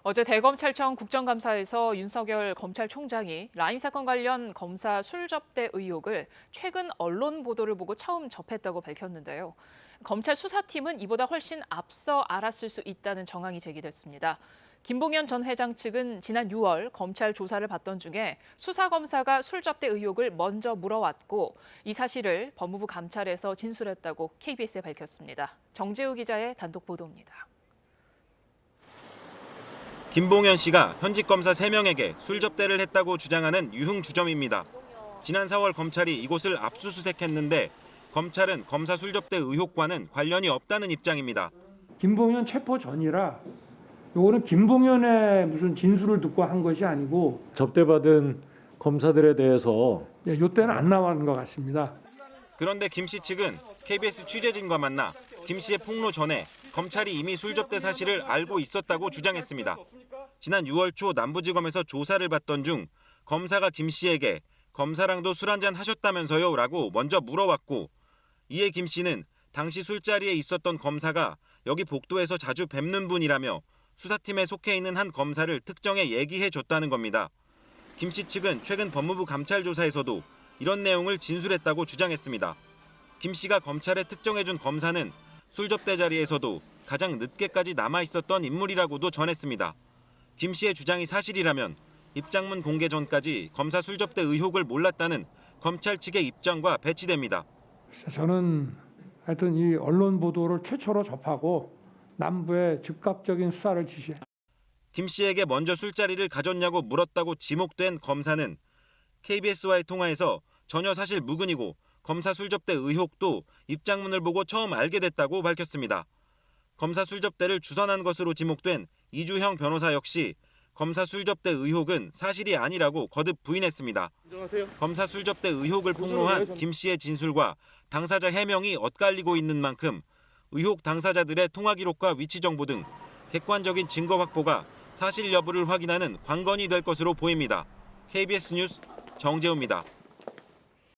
어제 대검찰청 국정감사에서 윤석열 검찰총장이 라임 사건 관련 검사 술접대 의혹을 최근 언론 보도를 보고 처음 접했다고 밝혔는데요. 검찰 수사팀은 이보다 훨씬 앞서 알았을 수 있다는 정황이 제기됐습니다. 김봉현 전 회장 측은 지난 6월 검찰 조사를 받던 중에 수사검사가 술접대 의혹을 먼저 물어왔고 이 사실을 법무부 감찰에서 진술했다고 KBS에 밝혔습니다. 정재우 기자의 단독 보도입니다. 김봉현 씨가 현직 검사 3명에게 술접대를 했다고 주장하는 유흥주점입니다. 지난 4월 검찰이 이곳을 압수수색했는데 검찰은 검사 술접대 의혹과는 관련이 없다는 입장입니다. 김봉현 체포 전이라 요거는 김봉현의 무슨 진술을 듣고 한 것이 아니고 접대받은 검사들에 대해서 요때는 안 나오는 것 같습니다. 그런데 김 씨 측은 KBS 취재진과 만나 김 씨의 폭로 전에 검찰이 이미 술접대 사실을 알고 있었다고 주장했습니다. 지난 6월 초 남부지검에서 조사를 받던 중 검사가 김 씨에게 검사랑도 술 한잔 하셨다면서요? 라고 먼저 물어왔고 이에 김 씨는 당시 술자리에 있었던 검사가 여기 복도에서 자주 뵙는 분이라며 수사팀에 속해 있는 한 검사를 특정해 얘기해 줬다는 겁니다. 김 씨 측은 최근 법무부 감찰 조사에서도 이런 내용을 진술했다고 주장했습니다. 김 씨가 검찰에 특정해준 검사는 술접대 자리에서도 가장 늦게까지 남아 있었던 인물이라고도 전했습니다. 김 씨의 주장이 사실이라면 입장문 공개 전까지 검사 술접대 의혹을 몰랐다는 검찰 측의 입장과 배치됩니다. 저는 하여튼 이 언론 보도를 최초로 접하고 남부에 즉각적인 수사를 지시했습니다. 김 씨에게 먼저 술자리를 가졌냐고 물었다고 지목된 검사는 KBS와의 통화에서 전혀 사실 무근이고 검사 술접대 의혹도 입장문을 보고 처음 알게 됐다고 밝혔습니다. 검사 술접대를 주선한 것으로 지목된 이주형 변호사 역시 검사 술접대 의혹은 사실이 아니라고 거듭 부인했습니다. 검사 술접대 의혹을 폭로한 김 씨의 진술과 당사자 해명이 엇갈리고 있는 만큼 의혹 당사자들의 통화 기록과 위치 정보 등 객관적인 증거 확보가 사실 여부를 확인하는 관건이 될 것으로 보입니다. KBS 뉴스 정재우입니다.